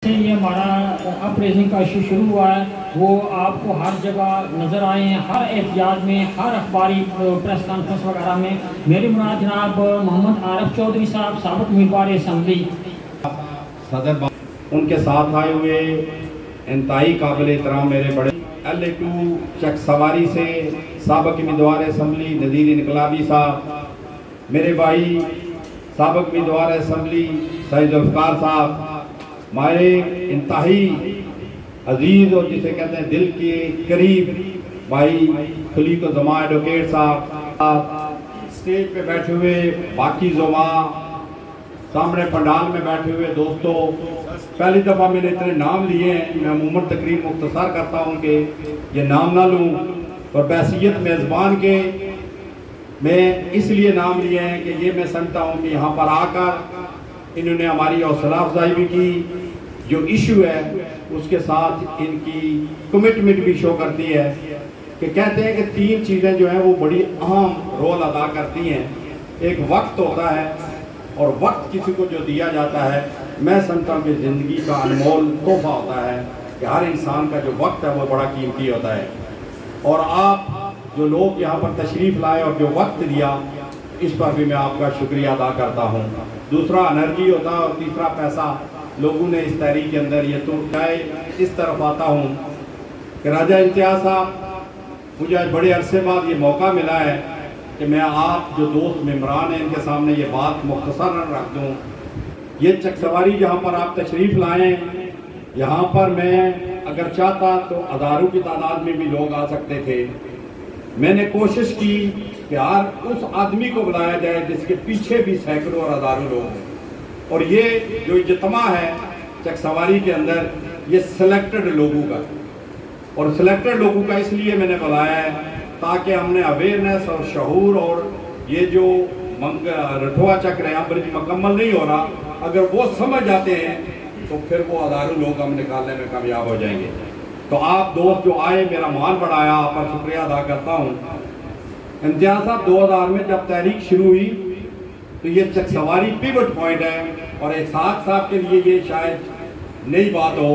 یہ ہمارا اپریزنگ کا ایشو شروع ہوا ہے وہ آپ کو ہر جگہ نظر آئے ہیں، ہر احتجاج میں، ہر اخباری پریس کانفرنس وغیرہ میں۔ میری مراد جناب محمد عارف چودھری صاحب، سابق امیدوار اسمبلی، صدر ان کے ساتھ آئے ہوئے انتہائی قابل احترام میرے بڑے LA2 چک سواری سے سابق امیدوار اسمبلی نذیر انقلابی صاحب، میرے بھائی سابق امیدوار اسمبلی سید ذوالفقار صاحب، ہمارے انتہائی عزیز اور جسے کہتے ہیں دل کے قریب بھائی خلیق الزماں ایڈوکیٹ صاحب، سٹیج پہ بیٹھے ہوئے باقی زماں، سامنے پنڈال میں بیٹھے ہوئے دوستوں، پہلی دفعہ میں نے اتنے نام لیے ہیں، میں عموماً تقریر مختصر کرتا ہوں کہ یہ نام نہ لوں، اور بحیثیت میزبان کے میں اس لیے نام لیے ہیں کہ یہ میں سمجھتا ہوں کہ یہاں پر آ کر انہوں نے ہماری حوصلہ افزائی بھی کی، جو ایشو ہے اس کے ساتھ ان کی کمٹمنٹ بھی شو کرتی ہے، کہ کہتے ہیں کہ تین چیزیں جو ہیں وہ بڑی اہم رول ادا کرتی ہیں۔ ایک وقت ہوتا ہے، اور وقت کسی کو جو دیا جاتا ہے، میں سمجھتا ہوں کہ زندگی کا انمول تحفہ ہوتا ہے، کہ ہر انسان کا جو وقت ہے وہ بڑا قیمتی ہوتا ہے، اور آپ جو لوگ یہاں پر تشریف لائے اور جو وقت دیا، اس پر بھی میں آپ کا شکریہ ادا کرتا ہوں۔ دوسرا انرجی ہوتا ہے، اور تیسرا پیسہ لوگوں نے اس تحریک کے اندر یہ تو چاہے اس طرف آتا ہوں کہ راجہ امتیاز صاحب، مجھے آج بڑے عرصے بعد یہ موقع ملا ہے کہ میں آپ جو دوست ممبران ہیں ان کے سامنے یہ بات مختصر رکھ دوں۔ یہ چک سواری جہاں پر آپ تشریف لائیں، یہاں پر میں اگر چاہتا تو ہزاروں کی تعداد میں بھی لوگ آ سکتے تھے۔ میں نے کوشش کی کہ ہر اس آدمی کو بلایا جائے جس کے پیچھے بھی سینکڑوں اور ہزاروں لوگ ہیں، اور یہ جو اجتماع ہے چک سواری کے اندر یہ سلیکٹڈ لوگوں کا، اور سلیکٹڈ لوگوں کا اس لیے میں نے بلایا ہے تاکہ ہم نے اویئرنیس اور شعور، اور یہ جو رٹھوا چک رہے ہیں برج مکمل نہیں ہو رہا، اگر وہ سمجھ جاتے ہیں تو پھر وہ ہزاروں لوگ ہم نکالنے میں کامیاب ہو جائیں گے۔ تو آپ دوست جو آئے، میرا مان بڑھایا، آپ کا شکریہ ادا کرتا ہوں۔ امتیاز صاحب 2000 میں جب تحریک شروع ہوئی تو یہ چک سواری پیوٹ پوائنٹ ہے، اور اسحاق صاحب کے لیے یہ شاید نئی بات ہو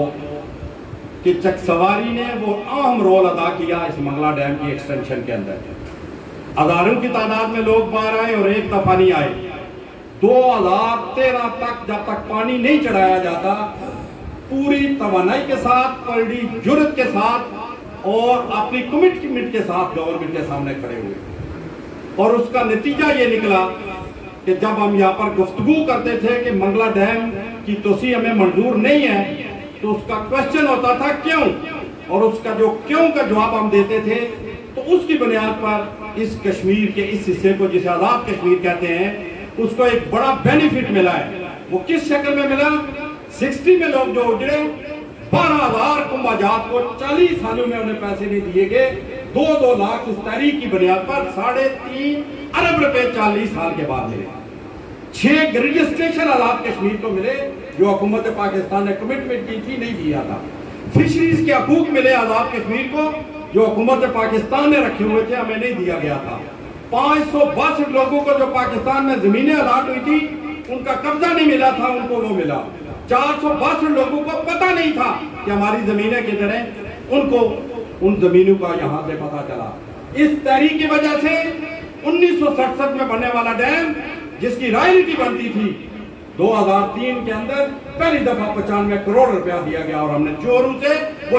کہ چک سواری نے وہ اہم رول ادا کیا اس منگلہ ڈیم کی ایکسٹینشن کے اندر۔ ہزاروں کی تعداد میں لوگ باہر آئے اور ایک دفعہ نہیں آئے۔ 2013 تک جب تک پانی نہیں چڑھایا جاتا، پوری توانائی کے ساتھ، پوری جرت کے ساتھ اور اپنی کمٹمنٹ کے ساتھ گورنمنٹ کے سامنے کھڑے ہوئے، اور اس کا نتیجہ یہ نکلا کہ جب ہم یہاں پر گفتگو کرتے تھے کہ منگلہ ڈیم کی توسیع ہمیں منظور نہیں ہے، تو اس کا کوشچن ہوتا تھا کیوں، اور اس کا جو کیوں کا جواب ہم دیتے تھے، تو اس کی بنیاد پر اس کشمیر کے اس حصے کو جسے آزاد کشمیر کہتے ہیں، اس کو ایک بڑا بینیفٹ ملا ہے۔ وہ کس شکل میں ملا؟ 60 میں لوگ جو اجڑے، 12,000 کنبہ جات کو 40 سالوں میں انہیں پیسے نہیں دیے گئے، 2 لاکھ اس تحریک کی بنیاد پر 3.5 ارب روپے 40 سال کے بعد ملے۔ 6 گریڈ اسٹیشن آزاد کشمیر کو ملے جو حکومت پاکستان نے کمٹمنٹ کی تھی، نہیں دیا تھا۔ فشریز کے حقوق ملے آزاد کشمیر کو جو حکومت پاکستان نے رکھے ہوئے تھے، ہمیں نہیں دیا گیا تھا۔ 562 لوگوں کو جو پاکستان میں زمینیں الاٹ ہوئی تھی ان کا قبضہ نہیں ملا تھا، ان کو وہ ملا۔ 462 لوگوں کو پتہ نہیں تھا کہ ہماری زمینیں کدھر ہیں، ان کو ان زمینوں کا یہاں سے پتہ چلا۔ اس تحریک کی وجہ سے 1967 میں بننے والا ڈیم جس کی رائلٹی بنتی تھی، 2003 کے اندر پہلی دفعہ 95 کروڑ روپیہ دیا گیا، اور ہم نے چوروں سے وہ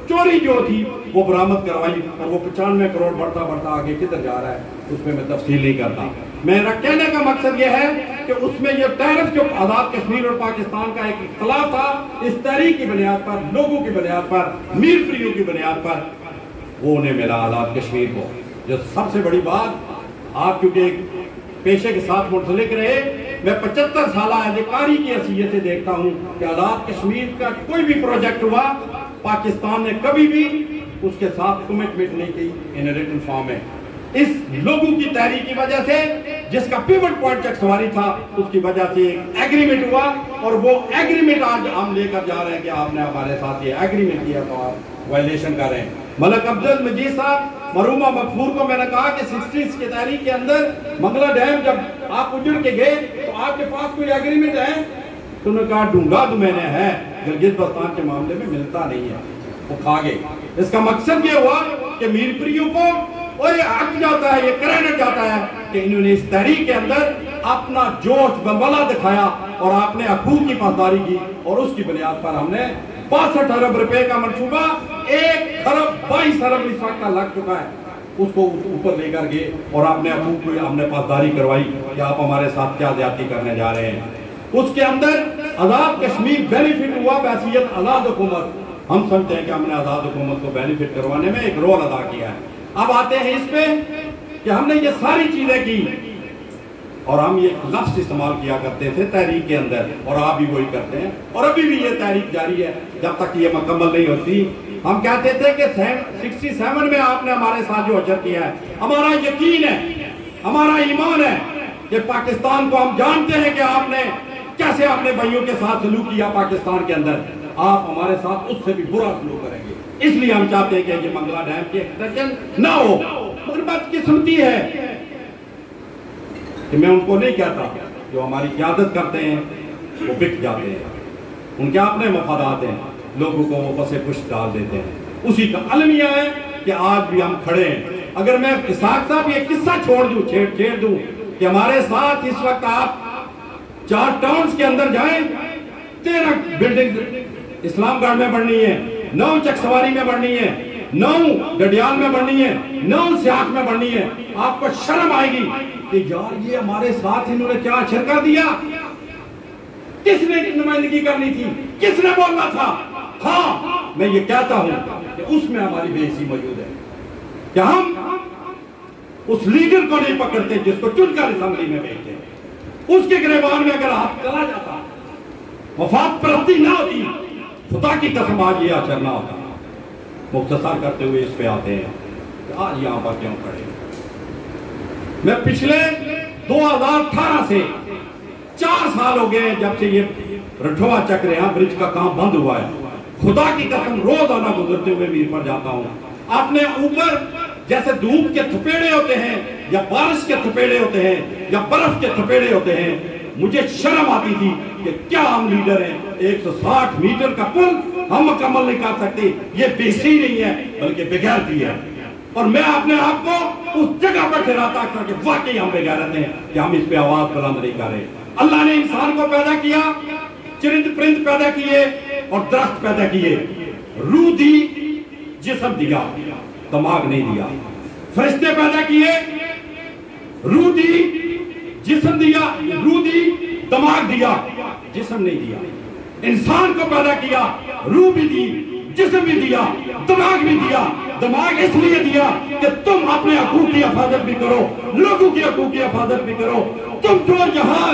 چوری جو تھی وہ برآمد کروائی، اور وہ 95 کروڑ بڑھتا بڑھتا آگے کدھر جا رہا ہے اس میں تفصیل نہیں کرتا۔ میرا کہنے کا مقصد یہ ہے کہ اس میں یہ ٹیرف جو آزاد کشمیر اور پاکستان کا ایک اختلاف تھا، اس تحریک کی بنیاد پر، لوگوں کی بنیاد پر، میر پریوں کی بنیاد پر، وہ انہیں ملا آزاد کشمیر کو۔ جو سب سے بڑی بات، آپ کیونکہ ایک پیشے کے ساتھ منسلک رہے، میں 75 سالہ اہلکاری کی حیثیت سے دیکھتا ہوں کہ آزاد کشمیر کا کوئی بھی پروجیکٹ ہوا، پاکستان نے کبھی بھی اس کے ساتھ کمٹمنٹ نہیں کی ان ریٹن فارم میں۔ اس لوگوں کی تحریک کی وجہ سے، جس کا پیوٹ پوائنٹ چک سواری تھا، اس کی وجہ سے ایک ایگریمنٹ ہوا، اور وہ ایگریمنٹ آج ہم لے کر جا رہے ہیں کہ آپ نے ہمارے ساتھ یہ ایگریمنٹ کیا تو آپ وائلیشن کر رہے ہیں۔ ملک عبدالمجید صاحب، مرحومہ مغفور کو میں نے کہا کہ 60s کی تحریک کے اندر منگلہ ڈیم جب آپ اجڑ کے گئے تو آپ کے پاس کوئی ایگریمنٹ ہے؟ تو انہوں نے کہا ڈھونڈا تو میں نے ہے، گلگت بلتستان کے معاملے میں ملتا نہیں ہے، وہ کھا گئے۔ اس کا مقصد یہ ہوا کہ میر پریوں کو اور یہ حق جاتا ہے، یہ کریڈٹ جاتا ہے کہ انہوں نے اس تحریک کے اندر اپنا جوش بلبلہ دکھایا اور آپ نے حقوق کی پاسداری کی، اور اس کی بنیاد پر ہم نے 62 ارب روپے کا منصوبہ 1 ارب 22 ارب اس وقت کا لگ چکا ہے، اس کو اوپر لے کر گئے اور آپ نے حقوق کی ہم نے پاسداری کروائی کہ آپ ہمارے ساتھ کیا زیادتی کرنے جا رہے ہیں۔ اس کے اندر آزاد کشمیر بینیفٹ ہوا بحیثیت آزاد حکومت۔ ہم سمجھتے ہیں کہ ہم نے آزاد حکومت کو بینیفٹ کروانے میں ایک رول ادا کیا ہے۔ اب آتے ہیں اس پہ کہ ہم نے یہ ساری چیزیں کی، اور ہم یہ لفظ استعمال کیا کرتے تھے تحریک کے اندر، اور آپ بھی وہی کرتے ہیں، اور ابھی بھی یہ تحریک جاری ہے جب تک یہ مکمل نہیں ہوتی۔ ہم کہتے تھے کہ 67 میں آپ نے ہمارے ساتھ جو حشر کیا ہے، ہمارا یقین ہے، ہمارا ایمان ہے کہ پاکستان کو ہم جانتے ہیں کہ آپ نے کیسے اپنے بھائیوں کے ساتھ سلوک کیا پاکستان کے اندر، آپ ہمارے ساتھ اس سے بھی برا سلوک کریں گے۔ اس لیے ہم چاہتے ہیں کہ یہ منگلہ ڈیم کی ایکسٹینشن نہ ہو۔ مگر بات قسمتی ہے کہ میں ان کو نہیں کہتا جو ہماری قیادت کرتے ہیں وہ بک جاتے ہیں، ان کے اپنے مفادات ہیں، لوگوں کو وہ پسے پشت ڈال دیتے ہیں۔ اسی کا المیہ ہے کہ آج بھی ہم کھڑے ہیں۔ اگر میں اسحاق صاحب یہ قصہ چھیڑ دوں کہ ہمارے ساتھ اس وقت آپ 4 ٹاؤنز کے اندر جائیں، 13 بلڈنگ اسلام گڑھ میں بڑھنی ہے، 9 چک سواری میں بڑھنی ہے، 9 ڈڈیال میں بڑھنی ہے، 9 سیاق میں بڑھنی ہے، آپ کو شرم آئے گی کہ یار یہ ہمارے ساتھ انہوں نے کیا شرکت دیا، کس نے نمائندگی کرنی تھی، کس نے بولنا تھا۔ ہاں میں یہ کہتا ہوں کہ اس میں ہماری بے عزتی موجود ہے کہ ہم اس لیڈر کو نہیں پکڑتے جس کو چن کر اسمبلی میں بھیجتے ہیں، اس کے گریبان میں اگر ہاتھ چلا جاتا، وفات پرستی نہ ہوتی، خدا کی قسم آج یہ اثر نہ ہوتا۔ مختصر کرتے ہوئے اس پہ آتے ہیں کہ آج یہاں پر کیوں کھڑے ہیں۔ میں پچھلے 2018 سے 4 سال ہو گئے جب سے یہ رٹھوا چکریاں برج کا کام بند ہوا ہے، خدا کی قسم روزانہ گزرتے ہوئے میر پر جاتا ہوں، اپنے اوپر جیسے دھوپ کے تھپیڑے ہوتے ہیں یا بارش کے تھپیڑے ہوتے ہیں یا برف کے تھپیڑے ہوتے ہیں، مجھے شرم آتی تھی کہ کیا ہم لیڈر ہیں، 160 میٹر کا پل ہم مکمل نہیں کر سکتے، یہ بیسی نہیں ہے بلکہ بغیرتی ہے۔ اور میں اپنے آپ کو اس جگہ پر ٹھہراتا کہ واقعی ہم بغیرت ہیں کہ ہم اس پہ آواز بلند نہیں کر رہے۔ اللہ نے انسان کو پیدا کیا، چرند پرند پیدا کیے اور درخت پیدا کیے، روح دی، جسم دیا، دماغ نہیں دیا۔ فرشتے پیدا کیے، روح دی، جسم دیا، روح دی، دماغ دیا، جسم نہیں دیا۔ انسان کو پیدا کیا، روح بھی دی، جسم بھی دیا، دماغ بھی دیا۔ دماغ اس لیے دیا کہ تم اپنے حقوق کی حفاظت بھی کرو، لوگوں کی حقوق کی حفاظت بھی کرو۔ تم جو یہاں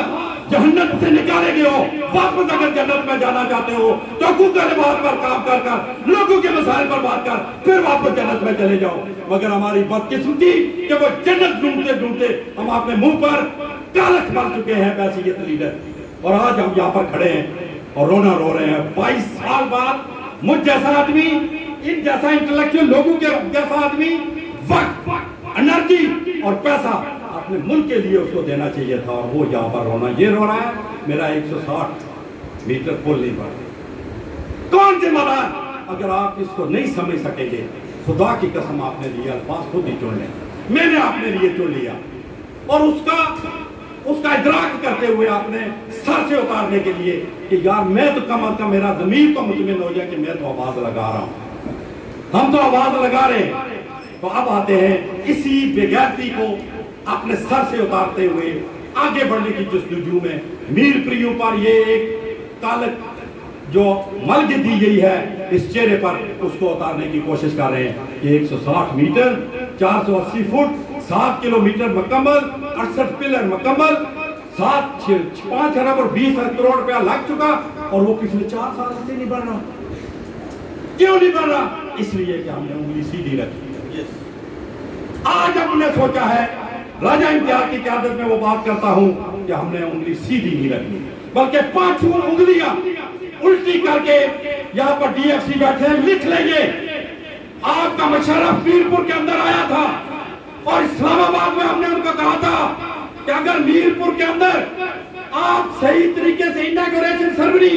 جہنم سے نکالے گئے ہو، واپس اگر جنت میں جانا چاہتے ہو تو حقوق کے لحاظ پر کام کر کر، لوگوں کے مسائل پر بات کر، پھر واپس جنت میں چلے جاؤ۔ مگر ہماری بدقسمتی کہ وہ جنت ڈھونڈتے ڈھونڈتے ہم اپنے منہ پر کالک مار چکے ہیں بحیثیت لیڈر، اور آج ہم یہاں پر کھڑے ہیں اور رونا رو رہے ہیں۔ 22 سال بعد مجھ جیسا آدمی، ان جیسا انٹلیکچوئل لوگوں کے جیسا آدمی وقت، انرجی اور پیسہ اپنے ملک کے لیے اس کو دینا چاہیے تھا، اور وہ یہاں پر رونا، یہ رو رہا ہے میرا 160 میٹر پل نہیں بڑھ۔ کون ذمہ دار؟ اگر آپ اس کو نہیں سمجھ سکیں گے، خدا کی قسم آپ نے لیے الفاظ خود ہی چن لیں، میں نے آپ نے لیے چن لیا، اور اس کا ادراک کرتے ہوئے آپ نے سر سے اتارنے کے لیے کہ یار میں تو کم از کم میرا ضمیر تو مطمئن ہو جائے کہ میں تو آواز لگا رہا ہوں، ہم تو آواز لگا رہے ہیں۔ تو اب آتے ہیں اسی بغیرتی کو اپنے سر سے اتارتے ہوئے آگے بڑھنے کی جستجو میں میر پریوں پر یہ ایک کالک جو ملک دی گئی ہے اس چہرے پر، اس کو اتارنے کی کوشش کر رہے ہیں کہ 160 میٹر، 480 فٹ، 7 کلومیٹر مکمل، 68 پلر مکمل، 5 ارب اور 20 کروڑ روپیہ لگ چکا، اور وہ پچھلے 4 سال سے نہیں بڑھ رہا۔ کیوں نہیں بڑھ رہا؟ اس لیے کہ ہم نے انگلی سیدھی رکھی۔ آج ہم نے سوچا ہے، راجہ امتیاز کی قیادت میں وہ بات کرتا ہوں کہ ہم نے انگلی سیدھی نہیں رکھی، بلکہ 5 انگلیاں الٹی کر کے یہاں پر ڈی ایف سی بیٹھے ہیں، لکھ لیں گے آپ کا مشرف میرپور کے اندر آیا تھا، اور اسلام آباد میں ہم نے ان کو کہا تھا کہ اگر میرپور کے اندر آپ صحیح طریقے سے اناگوریشن سرمنی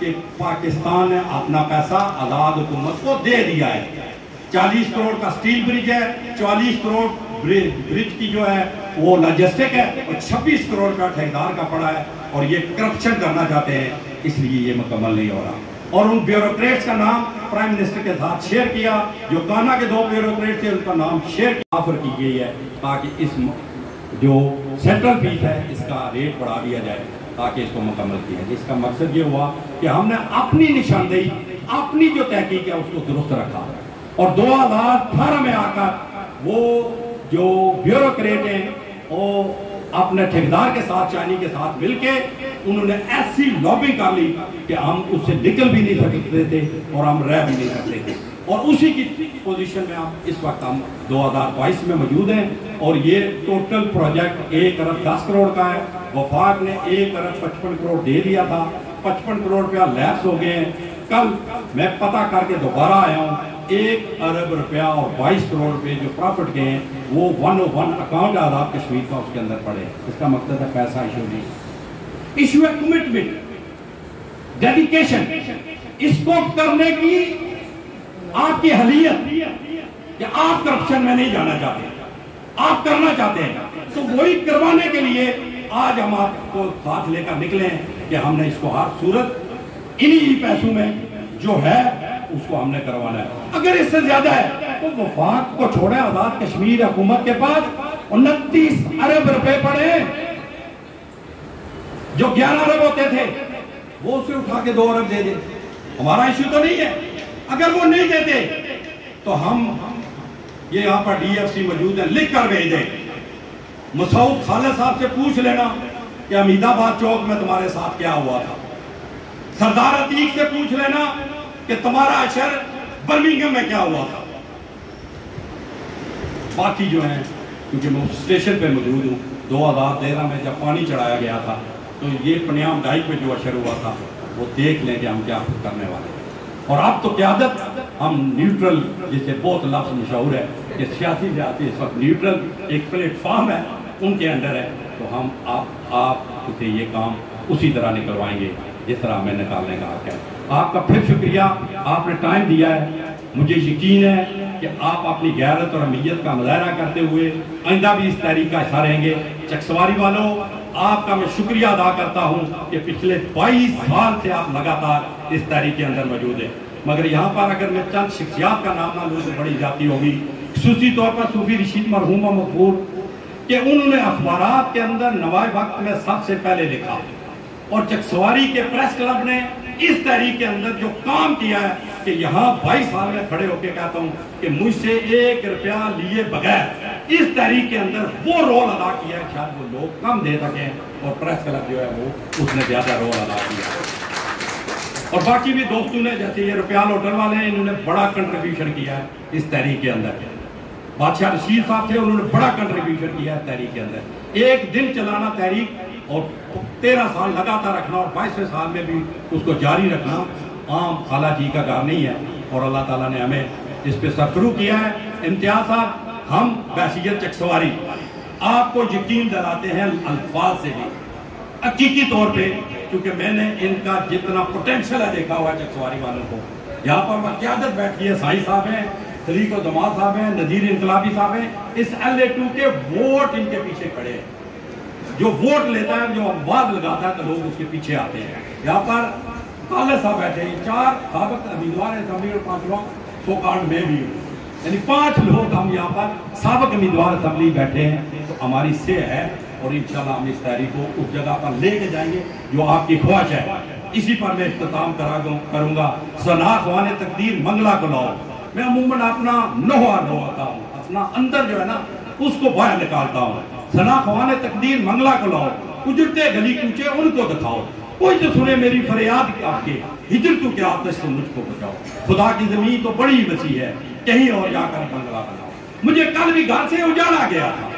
کہ پاکستان نے اپنا پیسہ آزاد حکومت کو دے دیا ہے. 40 کروڑ کا سٹیل برج ہے, 40 کروڑ برج کی جو ہے وہ لاجسٹک ہے, اور 26 کروڑ کا ٹھیکیدار کا پڑا ہے, اور یہ کرپشن کرنا چاہتے ہیں, اس لیے یہ مکمل نہیں ہو رہا. اور ان بیوروکریٹس کا نام پرائم منسٹر کے ساتھ شیئر کیا, جو گانا کے 2 بیوروکریٹ تھے ان کا نام شیئر آفر کی گئی ہے تاکہ اس جو سینٹرل فیس ہے اس کا ریٹ بڑھا دیا جائے تاکہ اس کو مکمل کیا جائے. اس کا مقصد یہ ہوا کہ ہم نے اپنی نشاندہی, اپنی جو تحقیق ہے اس کو درست رکھا, اور 2018 میں آ کر وہ جو بیوروکریٹ ہیں وہ اپنے ٹھیکیدار کے ساتھ, چائنی کے ساتھ مل کے انہوں نے ایسی لابنگ کر لی کہ ہم اس سے نکل بھی نہیں سکتے تھے اور ہم رہ بھی نہیں سکتے تھے, اور اسی کی پوزیشن میں اس وقت ہم 2022 میں موجود ہیں. اور یہ ٹوٹل پروجیکٹ 1 ارب 10 کروڑ کا ہے. وفاق نے 1 ارب 55 کروڑ دے دیا تھا, 55 کروڑ روپیہ لیپس ہو گئے ہیں. کل میں پتہ کر کے دوبارہ آیا ہوں, 1 ارب روپیہ اور 22 کروڑ روپے جو پرافٹ گئے ہیں وہ 101 اکاؤنٹ آزاد کشمیر کا اس کے اندر پڑے. اس کا مقصد ہے پیسہ ایشو نہیں, ایشو ہے کمٹمنٹ, ڈیڈیکیشن. اس کو کرنے کی آپ کی حلیت کہ آپ کرپشن میں نہیں جانا چاہتے, آپ کرنا چاہتے ہیں, تو وہی کروانے کے لیے آج ہم آپ کو ساتھ لے کر نکلے ہیں کہ ہم نے اس کو ہر صورت انہی پیسوں میں جو ہے اس کو ہم نے کروانا ہے. اگر اس سے زیادہ ہے تو وفاق کو چھوڑیں, آزاد کشمیر حکومت کے پاس 29 ارب روپے پڑے, جو 11 ارب ہوتے تھے وہ اسے اٹھا کے 2 ارب دے دیں. ہمارا ایشو تو نہیں ہے. اگر وہ نہیں دیتے تو ہم یہ یہاں پر ڈی ایف سی موجود ہے, لکھ کر بھیج دیں. مسعود خالد صاحب سے پوچھ لینا کہ حمید آباد چوک میں تمہارے ساتھ کیا ہوا تھا. سردار عتیق سے پوچھ لینا کہ تمہارا اشر برمنگھم میں کیا ہوا تھا. باقی جو ہیں, کیونکہ میں اسٹیشن پہ موجود ہوں, 2013 میں جب پانی چڑھایا گیا تھا تو یہ پنیام ڈائی پہ جو اشر ہوا تھا وہ دیکھ لیں کہ ہم کیا کرنے والے ہیں. اور اب تو قیادت ہم نیوٹرل, جس سے بہت لفظ مشہور ہے کہ سیاسی جاتی اس وقت نیوٹرل ایک پلیٹ فارم ہے, ان کے انڈر ہے, تو ہم آپ سے یہ کام اسی طرح نکلوائیں گے جس طرح ہمیں نکالنے کا حق ہے. آپ کا پھر شکریہ, آپ نے ٹائم دیا ہے. مجھے یقین ہے کہ آپ اپنی غیرت اور اہمیت کا مظاہرہ کرتے ہوئے آئندہ بھی اس تحریک کا حصہ رہیں گے. چکسواری والوں, آپ کا میں شکریہ ادا کرتا ہوں کہ پچھلے 22 سال سے آپ لگاتار اس تحریک کے اندر موجود ہیں. مگر یہاں پر اگر میں چند شخصیات کا نام نہ لوں تو بڑی زیادتی ہوگی. خصوصی طور پر صوفی رشید مرحوم مغفور, کہ انہوں نے اخبارات کے اندر نوائے وقت میں سب سے پہلے لکھا, اور چکسواری کے پریس کلب نے اس تحریک کے اندر جو کام کیا ہے کہ یہاں 22 سال میں کھڑے ہو کے کہتا ہوں کہ مجھ سے 1 روپیہ لیے بغیر اس تحریک کے اندر وہ رول ادا کیا ہے, شاید وہ لوگ کم دے سکیں, اور پریس کلب جو ہے وہ اس نے زیادہ رول ادا کیا. اور باقی بھی دوستوں نے, جیسے یہ روپیال ہوٹل والے ہیں, انہوں نے بڑا کنٹریبیوشن کیا ہے اس تحریک کے اندر. بادشاہ رشید صاحب تھے, انہوں نے بڑا کنٹریبیوشن کیا ہے تحریک کے اندر. 1 دن چلانا تحریک اور 13 سال لگاتار رکھنا, اور 22ویں سال میں بھی اس کو جاری رکھنا عام خالہ جی کا کام نہیں ہے, اور اللہ تعالیٰ نے ہمیں اس پہ سرخرو کیا ہے. امتیاز صاحب, ہم بحیثیت چکسواری آپ کو یقین دلاتے ہیں الفاظ سے بھی, حقیقی طور پہ, کیونکہ میں نے ان کا جتنا پوٹینشل ہے دیکھا ہوا ہے چکسواری والوں کو. یہاں پر قیادت بیٹھی ہے, سائی صاحب ہیں, سلیق و دماغ صاحب ہیں, نذیر انقلابی صاحب ہیں. اس LA2 کے ووٹ ان کے پیچھے کھڑے ہیں. جو ووٹ لیتا ہے, جو آواز لگاتا ہے تو لوگ اس کے پیچھے آتے ہیں. یہاں پر خالد صاحب بیٹھے ہیں, 4 سابق امیدوار ہیں اسمبلی, اور 5 لوگ سو کارڈ میں بھی ہوں, یعنی 5 لوگ ہم یہاں پر سابق امیدوار اسمبلی بیٹھے ہیں. تو ہماری سے ہے, اور انشاءاللہ ہم اس تحریک کو اس جگہ پر لے کے جائیں گے جو آپ کی خواہش ہے. اسی پر میں اختتام کروں گا. ثنا خوان تقدیر منگلا کو لاؤ. میں عموماً اپنا نوہار ہوتا ہوں, اپنا اندر جو ہے نا اس کو باہر نکالتا ہوں. ثنا خوان تقدیر منگلا کو لاؤ, اجڑتے گلی کوچے ان کو دکھاؤ, کوئی تو سنے میری فریاد آپ کے, ہجر تو کیا آتش سے مجھ کو بچاؤ. خدا کی زمین تو بڑی وسیع ہے, کہیں اور جا کر بنگلہ بناؤ. مجھے کل بھی گھر سے اجاڑا گیا تھا,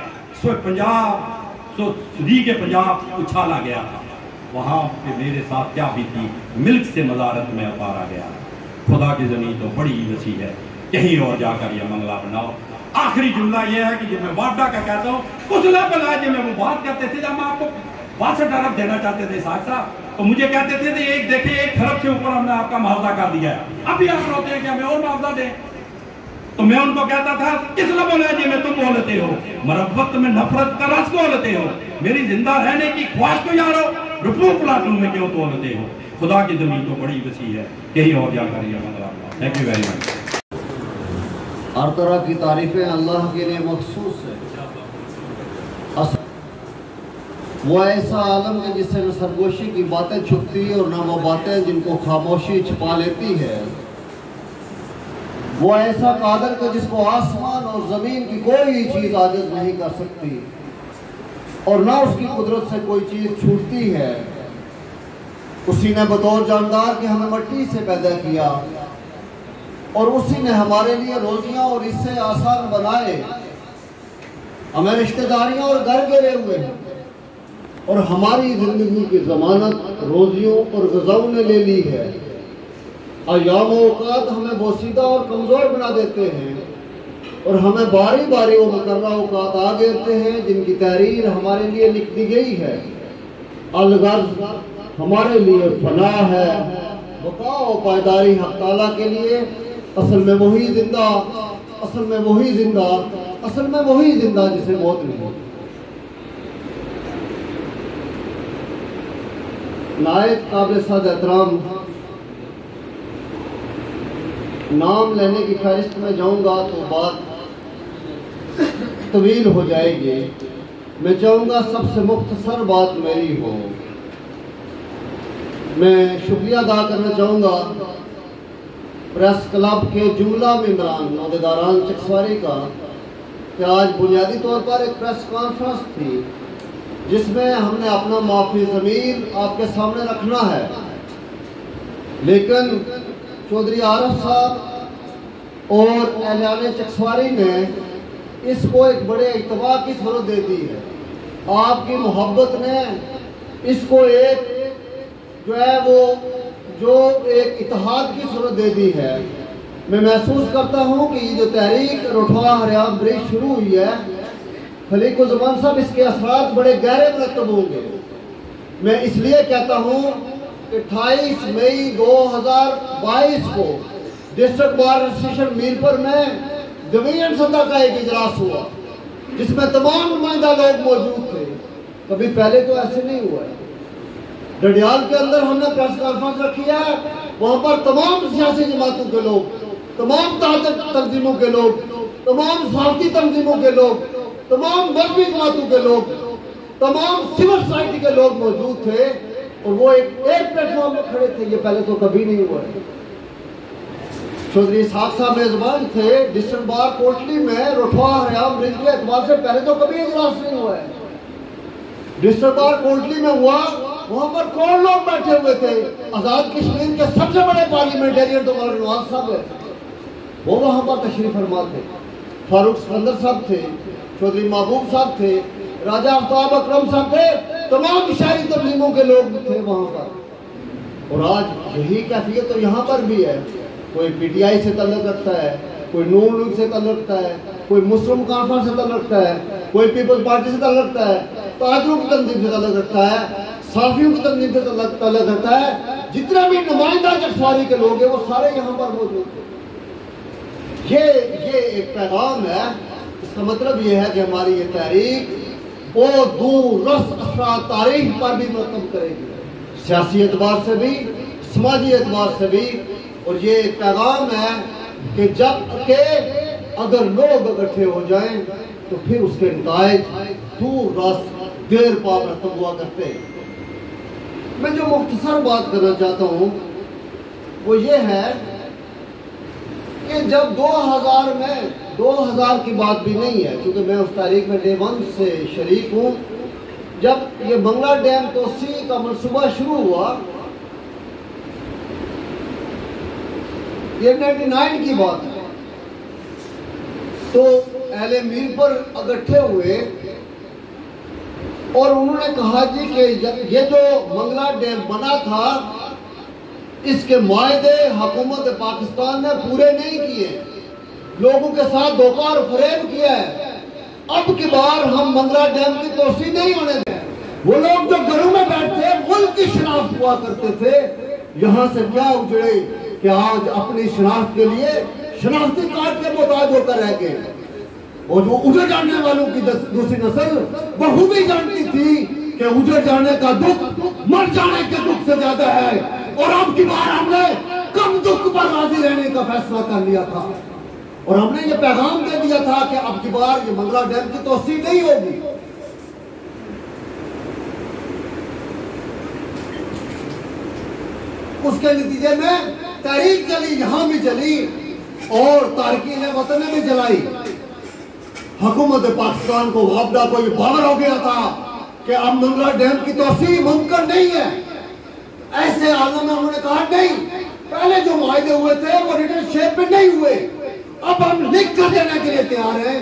کے پنجاب اچھالا گیا تھا, وہاں پہ میرے ساتھ کیا بھی تھی, ملک سے مزارت میں اتارا گیا. خدا کی زمین تو بڑی وسیع ہے, کہیں اور جا کر یہ منگلہ بناؤ. آخری جملہ یہ ہے کہ جب میں وعدہ کا کہتا ہوں, اس لیول آج میں وہ بات کرتے تھے جب ہم آپ کو 62 ارب دینا چاہتے تھے. صاحب تو مجھے کہتے تھے کہ ایک دیکھیں 1 کھرب سے اوپر ہم نے آپ کا معاوضہ کر دیا ہے، ابھی آپ روتے ہیں کہ ہمیں اور معاوضہ دیں. تو میں ان کو کہتا تھا کس لبوں لہجے میں تم بولتے ہو، مروت میں نفرت کا رس بولتے ہو، میری زندہ رہنے کی خواہش کو یارو رفو پلاٹوں میں کیوں تولتے ہو. خدا کی زمین تو بڑی وسیع ہے، کہیں اور جا کر یہ مطلب. Thank you very much. ہر طرح کی تعریفیں اللہ کے لیے مخصوص ہے. وہ ایسا عالم ہے جس سے نہ سرگوشی کی باتیں چھپتی اور نہ وہ باتیں جن کو خاموشی چھپا لیتی ہے. وہ ایسا قادر ہے جس کو آسمان اور زمین کی کوئی چیز عاجز نہیں کر سکتی اور نہ اس کی قدرت سے کوئی چیز چھوٹتی ہے. اسی نے بطور جاندار کے ہمیں مٹی سے پیدا کیا اور اسی نے ہمارے لیے روزیاں اور اس سے آسان بنائے. ہمیں رشتہ داریاں اور گھر گرے ہوئے ہیں اور ہماری زندگی کی ضمانت روزیوں اور غذاؤں نے لے لی ہے. ایام و اوقات ہمیں بوسیدہ اور کمزور بنا دیتے ہیں اور ہمیں باری باری و مقررہ اوقات آ گرتے ہیں جن کی تحریر ہمارے لیے لکھ دی گئی ہے. الغرض ہمارے لیے فنا ہے، بقا و پائیداری حق تعالیٰ کے لیے. اصل میں وہی زندہ، اصل میں وہی زندہ، اصل میں وہی زندہ جسے موت نہیں. نہایت قابل صد احترام نام لینے کی فہرست میں جاؤں گا تو بات طویل ہو جائے گی. میں چاہوں گا سب سے مختصر بات میری ہو. میں شکریہ ادا کرنا چاہوں گا پریس کلب کے جملہ ممبران عہدیداران چکسواری کا کہ آج بنیادی طور پر ایک پریس کانفرنس تھی جس میں ہم نے اپنا معافی ضمیر آپ کے سامنے رکھنا ہے. لیکن چودھری عارف صاحب اور اہلیان چکسواری نے اس کو ایک بڑے اجتماع کی صورت دے دی ہے. آپ کی محبت نے اس کو ایک جو ایک اتحاد کی صورت دے دی ہے. میں محسوس کرتا ہوں کہ یہ جو تحریک روٹھوا ہریام برج شروع ہوئی ہے، خلیق الزمان صاحب اس کے اثرات بڑے گہرے مرتب ہوں گے. میں اس لیے کہتا ہوں کہ 28 مئی 2022 کو ڈسٹرکٹ بار ایسوسیشن میرپور میں ڈویژن سطح کا ایک اجلاس ہوا جس میں تمام نمائندہ لوگ موجود تھے. کبھی پہلے تو ایسے نہیں ہوا ہے. ڈڈیال کے اندر ہم نے پریس کانفرنس رکھی ہے، وہاں پر تمام سیاسی جماعتوں کے لوگ، تمام تنظیموں کے لوگ، تمام صحافتی تنظیموں کے لوگ، تمام مذہبی جماعتوں کے لوگ، تمام سول سوسائٹی کے لوگ موجود تھے اور وہ ایک پلیٹ فارم میں کھڑے تھے. یہ پہلے تو کبھی نہیں ہوا ہے. چودھری اسحاق صاحب میزبان تھے ڈسٹرکٹ بار کوٹلی میں روٹھوا ہریام برج کے اعتبار سے پہلے تو کبھی اجلاس نہیں ہوا ہے. ڈسٹرکٹ بار کوٹلی میں ہوا، وہاں پر کروڑ لوگ بیٹھے ہوئے تھے. آزاد کشمیر کے سب سے بڑے پارلیمنٹیرین تو مولانا نواز صاحب ہے، وہ وہاں پر تشریف فرما تھے. فاروق سکندر صاحب تھے، چودھری محبوب صاحب تھے، راجہ آفتاب اکرم صاحب تھے، تمام عشائی تنظیموں کے لوگ تھے وہاں پر. اور آج یہی کیفیت تو یہاں پر بھی ہے. کوئی پی ٹی آئی سے تعلق رکھتا ہے، کوئی نون لیگ سے تعلق رکھتا ہے، کوئی مسلم کانفرنس سے تعلق رکھتا ہے، کوئی پیپلز پارٹی سے تعلق رکھتا ہے، تاجروں کی تنظیم سے تعلق رکھتا ہے، صحافیوں کی تنظیم سے تعلق رکھتا ہے. جتنے بھی نمائندہ چکسواری کے لوگ ہیں وہ سارے یہاں پر موجود ہیں. یہ ایک پیغام ہے. اس کا مطلب یہ ہے کہ ہماری یہ تحریک بہت دور رس اثرات تاریخ پر بھی مرتب کرے گی، سیاسی اعتبار سے بھی، سماجی اعتبار سے بھی. اور یہ ایک پیغام ہے کہ اگر لوگ اکٹھے ہو جائیں تو پھر اس کے نتائج دور رس دیر پا مرتب ہوا کرتے ہیں. میں جو مختصر بات کرنا چاہتا ہوں وہ یہ ہے کہ جب 2000 کی بات بھی نہیں ہے کیونکہ میں اس تاریخ میں ڈے 1 سے شریک ہوں، جب یہ بنگلہ ڈیم توسیع کا منصوبہ شروع ہوا، یہ 99 کی بات ہے، تو اہل میرپور اکٹھے ہوئے اور انہوں نے کہا جی کہ یہ جو بنگلہ ڈیم بنا تھا اس کے معاہدے حکومت پاکستان نے پورے نہیں کیے، لوگوں کے ساتھ دھوکہ اور فریب کیا ہے. اب کی بار ہم بنگلہ ڈیم کی توسیع نہیں ہونے دیں. وہ لوگ جو گھروں میں بیٹھتے ملک کی شناخت ہوا کرتے تھے، یہاں سے کیا اجڑے کہ آج اپنی شناخت کے لیے شناختی کارڈ کے محتاج ہو کر رہ گئے۔ اور جو اجڑ جانے والوں کی دوسری نسل وہ بھی جانتی تھی کہ اجڑ جانے کا دکھ مر جانے کے دکھ سے زیادہ ہے، اور اب کی بار ہم نے کم دکھ پر راضی رہنے کا فیصلہ کر لیا تھا، اور ہم نے یہ پیغام دے دیا تھا کہ اب کی بار یہ منگلہ ڈیم کی توسیع نہیں ہوگی۔ اس کے نتیجے میں تحریک چلی، یہاں بھی چلی اور تارکین وطن نے بھی جلائی۔ حکومت پاکستان کو وابڈا کو یہ باور ہو گیا تھا کہ اب منگلہ ڈیم کی توسیع ممکن نہیں ہے۔ ایسے عالم میں انہوں نے کہا نہیں، پہلے جو معاہدے ہوئے تھے وہ ریٹن شیپ میں نہیں ہوئے، اب ہم لکھ کر دینے کے لیے تیار ہیں،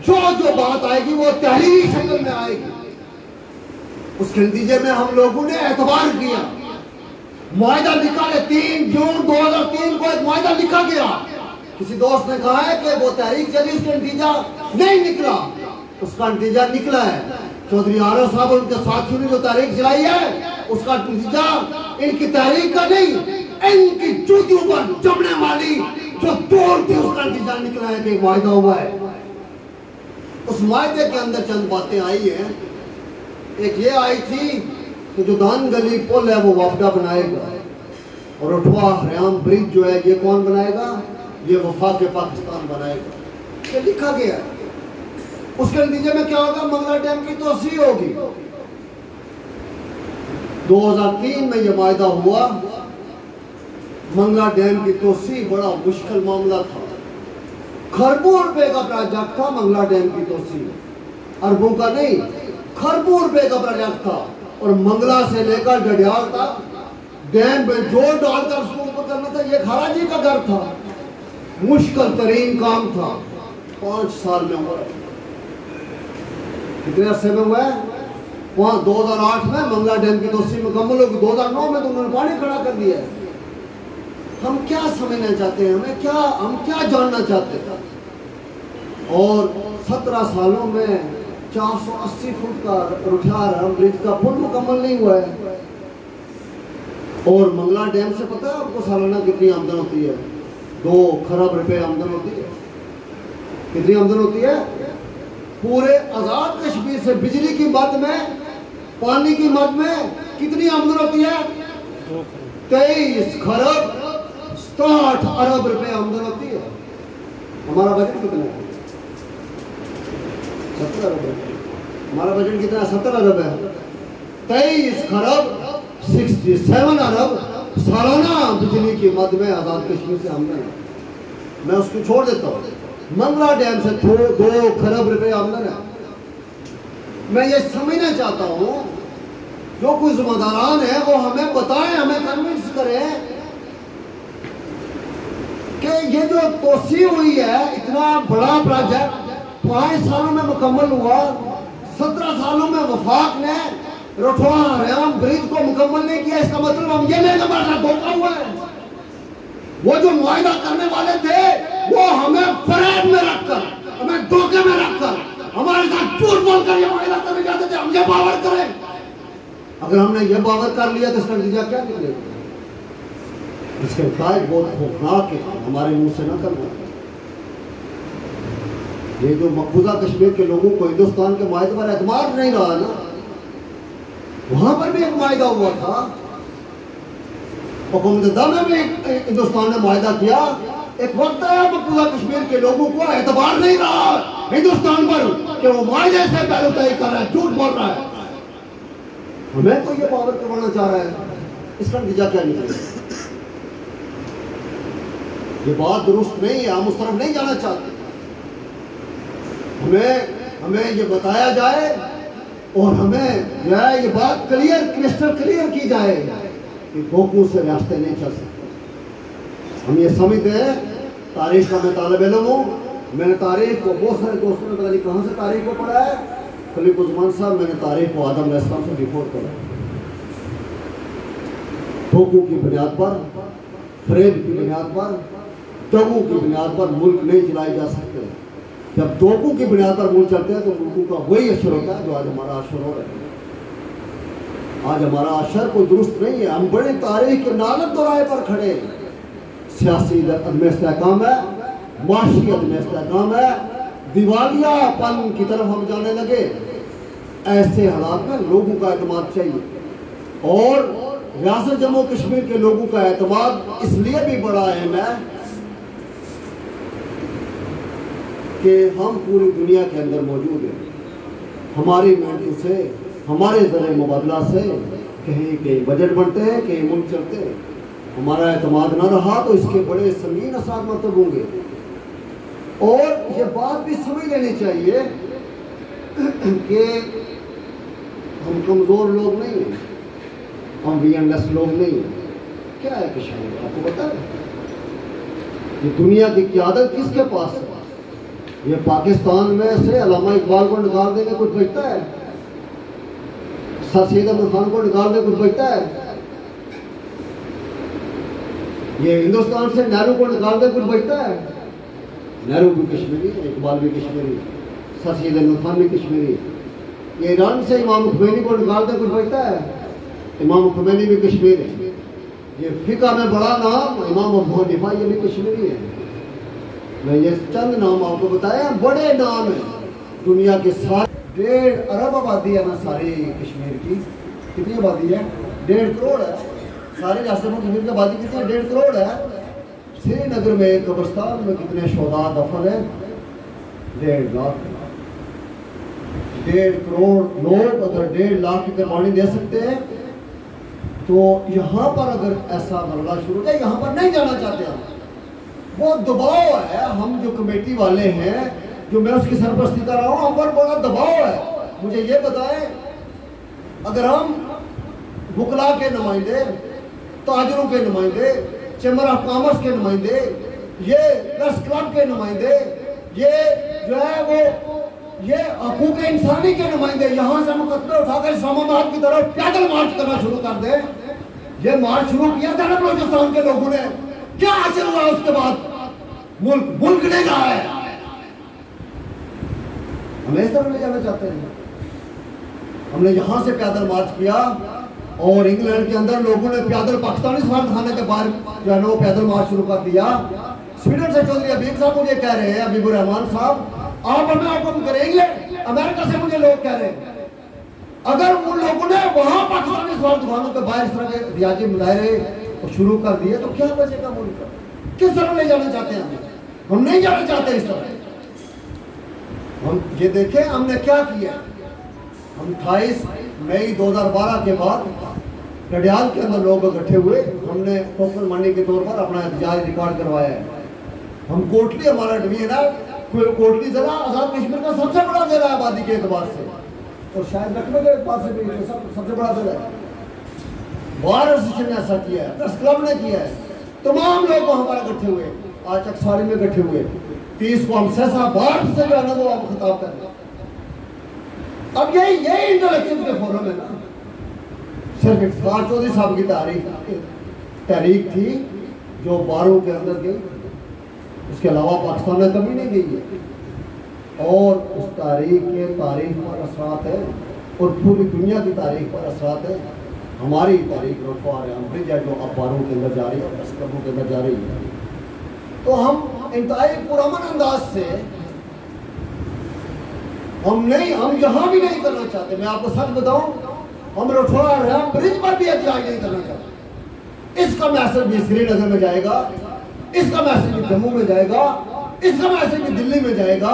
جو بات آئے گی وہ تحریری شکل میں آئے گی۔ اس کے نتیجے میں ہم لوگوں نے اعتبار کیا، معاہدہ لکھا ہے 3 جون 2003 کو ایک معاہدہ لکھا گیا۔ کسی دوست نے کہا ہے کہ وہ تحریک چلی، اس کا نتیجہ نہیں نکلا، اس کا نتیجہ نکلا ہے۔ چودھری آرا صاحب اور ان کے ساتھیوں نے جو تحریک چلائی ہے اس کا نتیجہ ان کی تحریک کا نہیں، ان کی چوتیوں پر جمنے والی جو توڑ تھی اس کا نتیجہ نکلا ہے کہ معاہدہ ہوا ہے۔ اس معاہدے کے اندر چند باتیں آئی ہیں۔ ایک یہ آئی تھی کہ جو دان گلی پل ہے وہ وابڈا بنائے گا، اور اٹھوا حریام برج جو ہے یہ کون بنائے گا؟ یہ وفاق پاکستان بنائے گا، یہ لکھا گیا۔ اس کے نتیجے میں کیا ہوگا؟ منگلہ ڈیم کی توسیع ہوگی۔ 2003 میں یہ معاہدہ ہوا۔ منگلہ ڈیم کی توسیع بڑا مشکل معاملہ تھا، کھربوں روپے کا پروجیکٹ تھا منگلہ ڈیم کی توسیع، اربوں کا نہیں، کھربوں روپے کا پروجیکٹ تھا، اور منگلہ سے لے کر ڈڈیال تک ڈیم میں جوڑ ڈال کر اس کو اوپر کرنا تھا، یہ کھارا جی کا گھر تھا، مشکل ترین کام تھا۔ 5 سال میں ہوا ہے۔ کتنے عرصے میں ہوا ہے؟ 2008 میں منگلہ ڈیم کی توسیع مکمل ہوگی، 2009 میں تو انہوں نے پانی کھڑا کر دیا ہے۔ ہم کیا سمجھنا چاہتے ہیں؟ ہم کیا جاننا چاہتے ہیں؟ اور 17 سالوں میں 480 فٹ کا رٹھا رام برج کا پل مکمل نہیں ہوا ہے، اور منگلہ ڈیم سے پتہ ہے آپ کو سالانہ کتنی آمدن ہوتی ہے؟ 2 کھرب روپے آمدن ہوتی ہے۔ کتنی آمدن ہوتی ہے؟ پورے آزاد کشمیر سے بجلی کی مد میں، پانی کی مد میں کتنی آمدن ہوتی ہے؟ 23 کھرب 67 ارب روپے آمدن ہوتی ہے۔ ہمارا بجٹ کتنا ہے؟ 70 ارب ہے۔ ہمارا بجٹ کتنا ہے؟ 70 ارب ہے۔ 23 کھرب 67 ارب سالانہ بجلی کی مد میں آزاد کشمیر سے آمدن ہے۔ میں اس کو چھوڑ دیتا ہوں، منگلہ ڈیم سے 2 کھرب روپے آمدن ہے۔ میں یہ سمجھنا چاہتا ہوں جو کوئی ذمہ داران ہیں وہ ہمیں بتائیں، ہمیں کنونس کریں کہ یہ جو توسیع ہوئی ہے، اتنا بڑا پروجیکٹ 5 سالوں میں مکمل ہوا، 17 سالوں میں وفاق نے رٹھوا حریام برج کو مکمل نہیں کیا، اس کا مطلب ہم یہ نہیں ہمارا دھوکہ ہوا ہے۔ وہ جو معاہدہ کرنے والے تھے وہ ہمیں فریب میں رکھ کر، ہمیں دھوکے میں رکھ کر، ہمارے ساتھ جھوٹ بول کر یہ معاہدہ کرنے جاتے تھے، ہم یہ باور کریں۔ اگر ہم نے یہ باور کر لیا تو اس کا نتیجہ کیا نکلے گا؟ اس کے نتائج بہت خوفناک ہے، ہمارے منہ سے نہ کرنا۔ یہ جو مقبوضہ کشمیر کے لوگوں کو ہندوستان کے معاہدے پر اعتماد نہیں رہا نا، وہاں پر بھی ایک معاہدہ ہوا تھا، حکومت دہ میں بھی ہندوستان نے معاہدہ کیا۔ ایک وقت آیا مقبوضہ کشمیر کے لوگوں کو اعتبار نہیں رہا ہندوستان پر کہ وہ معاہدے سے پہلو طے کر رہا ہے، جھوٹ بول رہا ہے۔ ہمیں تو یہ باور کروانا چاہ رہا ہے، اس کا نتیجہ کیا نکلے گا؟ یہ بات درست نہیں ہے، ہم اس طرف نہیں جانا چاہتے۔ ہمیں یہ بتایا جائے اور ہمیں جو ہے یہ بات کرسٹل کلیئر کی جائے کہ دھوکوں سے راستے نہیں چل سکتے۔ ہم یہ سمجھتے ہیں، تاریخ کا میں طالب علم ہوں، میں نے تاریخ کو بہت سارے دوستوں نے پتہ نہیں کہاں سے تاریخ کو پڑھا ہے، خلیق عثمان صاحب میں نے تاریخ کو آدم علیہ السلام سے رپورٹ کرا۔ دھوکوں کی بنیاد پر، فریب کی بنیاد پر، دغوں کی بنیاد پر ملک نہیں چلائے جا سکتے۔ جب دھوکوں کی بنیاد پر ملک چلتے ہیں تو ملکوں کا وہی اشر ہوتا ہے جو آج ہمارا اشر ہو رہا ہے۔ آج ہمارا اشر کوئی درست نہیں ہے. ہم بڑی تاریخ کے نالت دورائے پر کھڑے. سیاسی عدم استحکام ہے, معاشی عدم استحکام ہے, دیوالیہ پن کی طرف ہم جانے لگے. ایسے حالات میں لوگوں کا اعتماد چاہیے, اور ریاست جموں کشمیر کے لوگوں کا اعتماد اس لیے بھی بڑا اہم ہے کہ ہم پوری دنیا کے اندر موجود ہیں. ہماری محنت سے, ہمارے ذریعے مبادلہ سے کہیں بجٹ بنتے ہیں, کہیں ملک چلتے ہیں. ہمارا اعتماد نہ رہا تو اس کے بڑے سنگین اثرات مرتب ہوں گے. اور یہ بات بھی سمجھ لینی چاہیے کہ ہم کمزور لوگ نہیں ہیں, ہم وی این ایس لوگ نہیں ہیں. کیا ہے کشمیر, آپ کو پتا ہے یہ دنیا کی قیادت کس کے پاس ہے؟ یہ پاکستان میں سے علامہ اقبال کو نکال دیں گے کچھ بچتا ہے؟ سر سید احمد خان کو نکال دیں کچھ بچتا ہے؟ یہ ہندوستان سے نہرو کو نکال دیں کچھ بچتا ہے؟ نہرو بھی کشمیری, اقبال بھی کشمیری, سر سید احمد خان بھی کشمیری. یہ ایران سے امام خمینی کو نکال دیں کچھ بچتا ہے؟ امام خمینی بھی کشمیر ہے. یہ فقہ میں بڑا نام امام ابو حنیفہ, یہ بھی کشمیری ہے. میں یہ چند نام آپ کو بتایا, بڑے نام ہیں. دنیا کے ساتھ 1.5 ارب آبادی ہے نا ساری کشمیر کی. کتنی آبادی ہے؟ 1.5 کروڑ ہے. سارے ریاست میں کشمیر کی آبادی کتنی ہے؟ 1.5 کروڑ ہے. سری نگر میں قبرستان میں کتنے شہداء دفن ہیں؟ 1.5 لاکھ. 1.5 کروڑ لوگ اگر 1.5 لاکھ کی قربانی دے سکتے ہیں تو یہاں پر اگر ایسا مرحلہ شروع ہو جائے, یہاں پر نہیں جانا چاہتے ہم. بہت دباؤ ہے. ہم جو کمیٹی والے ہیں, جو میں اس کی سرپرستی کر رہا ہوں, ہم پر بڑا دباؤ ہے. مجھے یہ بتائیں, اگر ہم وکلا کے نمائندے, تاجروں کے نمائندے, چیمبر آف کامرس کے نمائندے, یہ پریس کلب کے نمائندے, یہ جو ہے وہ یہ حقوق انسانی کے نمائندے یہاں سے مقدمے اٹھا کر اسلام آباد کی طرف پیدل مارچ کرنا شروع کر دیں. یہ مارچ شروع کیا تھا نا بلوچستان کے لوگوں نے, کیا حاصل ہوا اس کے بعد؟ ملک نہیں رہا ہے. ہم اس طرح لے جانا چاہتے ہیں. ہم نے یہاں سے پیدل مارچ کیا, اور انگلینڈ کے اندر لوگوں نے پیدل پاکستانی سفارتخانے کے باہر جو ہے وہ پیدل مارچ شروع کر دیا. سویڈن سے چودھری حبیب صاحب مجھے کہہ رہے ہیں, حبیب الرحمان صاحب, آپ ہمیں حکم کریں. انگلینڈ امریکہ سے مجھے لوگ کہہ رہے ہیں اگر ان لوگوں نے وہاں پاکستانی سفارتخانوں کے باہر اس طرح کے ریاضی مظاہرے شروع کر دیے تو کیا بچے گا ملک کا؟ کس طرح لے جانا چاہتے ہیں ہم نہیں جانا چاہتے اس طرح. ہم یہ دیکھیں ہم نے کیا کیا. ہم 28 مئی 2012 کے بعد کڈیال کے اندر لوگ اکٹھے ہوئے. ہم نے ٹوکن منی کے طور پر اپنا احتجاج ریکارڈ کروایا ہے. ہم کوٹلی, ہمارا ڈویژن ہے کوٹلی ضلع آزاد کشمیر کا سب سے بڑا ضلع ہے آبادی کے اعتبار سے, اور شاید لکھنؤ کے اعتبار سے بھی سب سے بڑا ضلع ہے. بار ایسوسیشن نے ایسا کیا ہے, پریس کلب نے کیا ہے, تمام لوگ وہاں پر اکٹھے ہوئے. آج چکساری میں اکٹھے ہوئے 30 کو ہم سیسا بار سے جو ہے نا وہ آپ خطاب کر رہے ہیں. اب یہی انٹلیکچوئل کے فورم ہے نا. صرف افتخار چودھری صاحب کی تحریک تھی جو باروں کے اندر گئی, اس کے علاوہ پاکستان میں کبھی نہیں گئی ہے. اور اس تاریخ کے تاریخ پر اثرات ہے, اور پوری دنیا کی تاریخ پر اثرات ہے. ہماری تاریخ روٹوار برج ہے جو اب باروں کے اندر جا رہی ہے, پریس کلبوں کے اندر جا رہی ہے. تو ہم انتہائی پرامن انداز سے ہم یہاں بھی نہیں کرنا چاہتے. میں آپ کو سچ بتاؤں, ہم روٹوار برج پر بھی احتجاج نہیں کرنا چاہتے. اس کا میسج بھی سری نگر میں جائے گا, اس کا میسج بھی جموں میں جائے گا, اس کا میسج بھی دلی میں جائے گا.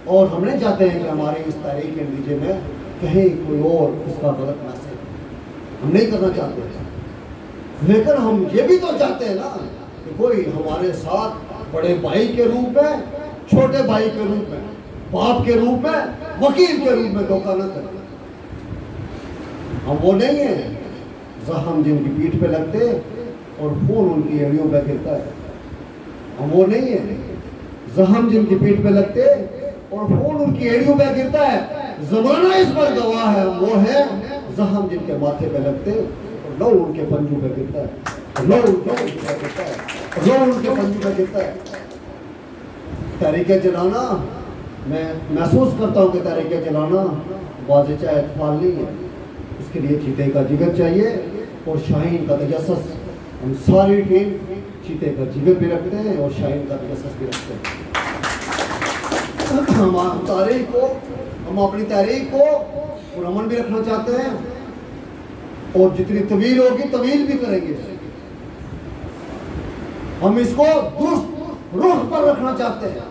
اور ہم نہیں چاہتے ہیں کہ ہماری اس تاریخ کے نتیجے میں کہیں کوئی اور اس کا غلط میسج ہم نہیں کرنا چاہتے. لیکن ہم یہ بھی تو چاہتے ہیں نا کہ کوئی ہمارے ساتھ بڑے بھائی کے روپ میں, چھوٹے بھائی کے روپ میں, باپ کے روپ میں, وکیل کے روپ میں دھوکہ نہ کرے. ہم وہ نہیں ہیں زخم جن کی پیٹھ پہ لگتے اور خون ان کی ایڑیوں پہ گرتا ہے. ہم وہ نہیں ہیں زخم جن کی پیٹھ پہ لگتے اور خون ان کی ایڑیوں پہ گرتا ہے. زمانہ اس پر گواہ ہے. وہ ہے زخم جن کے ماتھے پہ لگتے اور لو ان کے پنجوں پہ گرتا ہے, لو ان کے پنجوں پہ گرتا ہے. تحریک چلانا, میں محسوس کرتا ہوں کہ تحریک چلانا واضح اطفال نہیں ہے. اس کے لیے چیتے کا جگر چاہیے اور شاہین کا تجسس. ہم ساری ٹیم چیتے کا جگر بھی رکھتے ہیں اور شاہین کا تجسس بھی رکھتے ہیں. ہم اپنی تحریک کو پرامن بھی رکھنا چاہتے ہیں اور جتنی طویل ہوگی طویل بھی کریں گے. ہم اس کو درست روح پر رکھنا چاہتے ہیں.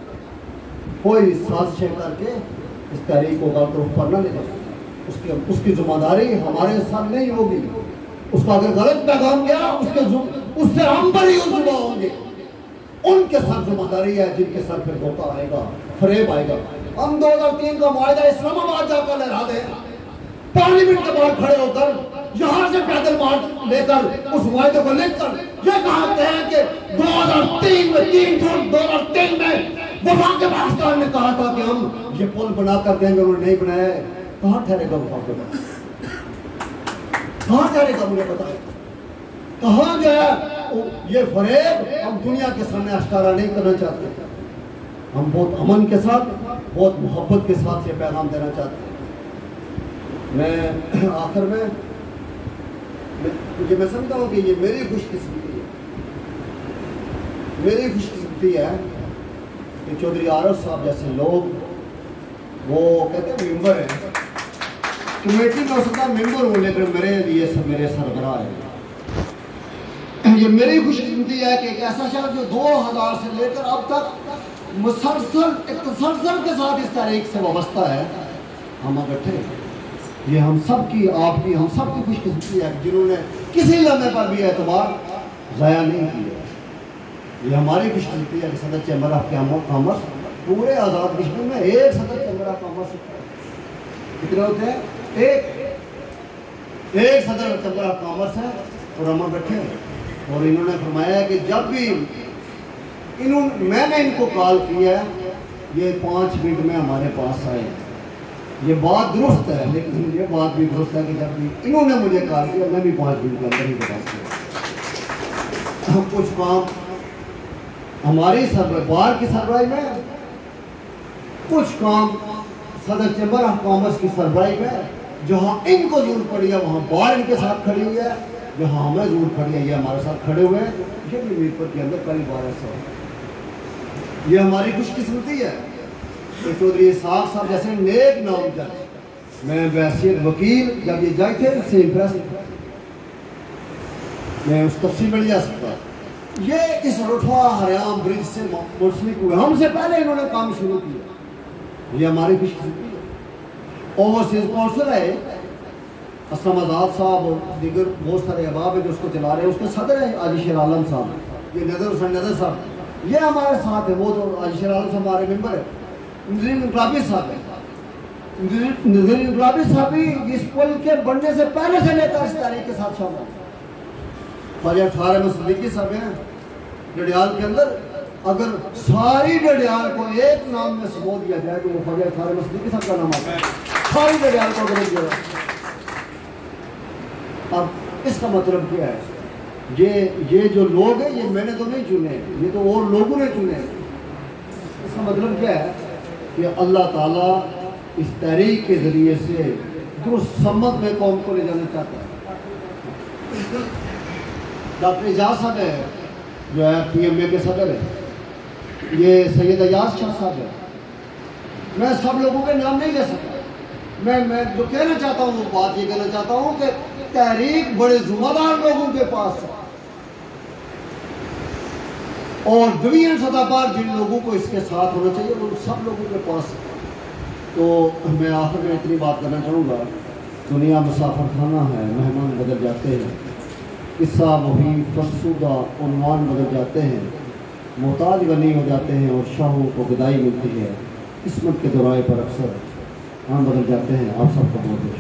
کوئی سازشیں کر کے اس تحریک کو غلط روح پر نہ لے جائے. اس کی ذمہ داری ہمارے ساتھ نہیں ہوگی. اس کا اگر غلط پیغام گیا اس سے ہم بری ذمہ ہوں گے. ان کے ساتھ ذمہ داری ہے جن کے ساتھ پھر دھوکہ آئے گا, فریب آئے گا. ہم 2003 کا معاہدہ اسلام آباد جا کر لہرا دیں, پارلیمنٹ کے باہر کھڑے ہو کر یہاں سے پیدل مارچ لے کر اس معاہدے کو لکھ کر یہ کہتے ہیں کہ 2003 میں 3 جون 2003 میں وفاق پاکستان نے کہا تھا کہ ہم یہ پل بنا کر دیں گے, انہوں نے نہیں بنایا. کہاں ٹھہرے گا وفاق پاکستان؟ کہاں ٹھہرے گا؟ مجھے بتائیں کہاں گیا یہ فریب؟ ہم دنیا کے سامنے اشکارا نہیں کرنا چاہتے. ہم بہت امن کے ساتھ, بہت محبت کے ساتھ یہ پیغام دینا چاہتے ہیں. میں آخر میں میں سمجھتا ہوں کہ یہ میری خوش قسمتی ہے. میری خوش قسمتی ہے کہ چودھری عارف صاحب جیسے لوگ وہ کہتے ہیں ممبر ہیں, کمیٹی میں ہو سکتا ہے ممبر ہوں لیکن میرے لیے میرے سربراہ ہے. یہ میری خوش قسمتی ہے کہ ایک ایسا شخص جو 2000 سے لے کر اب تک مسلسل تسلسل کے ساتھ اس تحریک سے وابستہ ہے. ہم اکٹھے یہ ہم سب کی, آپ کی, ہم سب کی خوش قسمتی ہے جنہوں نے کسی لمحے پر بھی اعتبار ضائع نہیں کیا. یہ ہماری خوش قسمتی ہے کہ صدر چیمبر آف کامرس پورے آزاد کشمیر میں ایک صدر چیمبر آف کامرس کتنے ہوتے ہیں؟ ایک صدر چیمبر آف کامرس ہے اور ہم بیٹھے ہیں. اور انہوں نے فرمایا ہے کہ جب بھی میں نے ان کو کال کیا ہے یہ 5 منٹ میں ہمارے پاس آئے. یہ بات درست ہے لیکن یہ بات بھی درست ہے کہ جب بھی انہوں نے مجھے کال کیا میں بھی 5 منٹ کے اندر ہی بتا سکتا. کچھ کام ہماری بار کی سربراہی میں, کچھ کام صدر چیمبر آف کامرس کی سربراہی میں. جہاں ان کو ضرورت پڑی ہے وہاں بار ان کے ساتھ کھڑی ہوئی ہے, جہاں ہمیں ضرورت پڑی ہے یہ ہمارے ساتھ کھڑے ہوئے ہیں. یہ بھی میرپت کے اندر کئی بار ایسا ہے. یہ ہماری خوش قسمتی ہے کہ چودھری اسحاق صاحب جیسے نیک نام جج, میں بحیثیت وکیل جب یہ جج تھے اس سے امپریس, میں اس تفصیل میں نہیں جا سکتا. یہ اس رٹھوا ہریام برج سے منسلک ہوئے, ہم سے پہلے انہوں نے کام شروع کیا. یہ ہماری خوش قسمتی ہے. اوورسیز کونسل ہے اسلم آزاد صاحب اور دیگر بہت سارے احباب ہیں جو اس کو چلا رہے ہیں. اس کے صدر ہیں حاجی شیر عالم صاحب, یہ نظر حسین نظر صاحب, یہ ہمارے ساتھ ہیں. وہ تو حاجی شیر عالم صاحب ہمارے ممبر ہیں. نظیر انقلابی صاحب ہیں. نظیر انقلابی صاحب بھی اس پل کے بننے سے پہلے سے لے کر اس تاریخ کے ساتھ شامل ہیں. خواجہ ٹھار احمد صدیقی صاحب ہیں ڈڈیال کے اندر. اگر ساری ڈڈیال کو ایک نام میں سمو دیا جائے تو وہ خواجہ ٹھار احمد صدیقی صاحب کا نام آتا ہے. ساری ڈڈیال کو اگر دیا جائے. اب اس کا مطلب کیا ہے؟ یہ جو لوگ ہیں یہ میں نے تو نہیں چنے, یہ تو اور لوگوں نے چنے. اس کا مطلب کیا ہے کہ اللہ تعالیٰ اس تحریک کے ذریعے سے درست سمت میں قوم کو لے جانا چاہتا ہے. ڈاکٹر اعجاز صاحب ہے جو ہے پی ایم اے کے صدر ہے, یہ سید ایاز شاہ صاحب ہے. میں سب لوگوں کے نام نہیں لے سکتا. میں جو کہنا چاہتا ہوں وہ بات یہ کہنا چاہتا ہوں کہ تحریک بڑے ذمہ دار لوگوں کے پاس ہے اور ڈویژن سطح پر جن لوگوں کو اس کے ساتھ ہونا چاہیے وہ سب لوگوں کے پاس ہے. تو میں آخر میں اتنی بات کرنا چاہوں گا, دنیا مسافر خانہ ہے, مہمان بدل جاتے ہیں, قصہ وہی فرسودہ عنوان بدل جاتے ہیں, محتاج غنی ہو جاتے ہیں اور شاہوں کو گدائی ملتی ہے. قسمت کے دورائے پر اکثر ہم بدل جاتے ہیں. آپ سب کا بہت بہت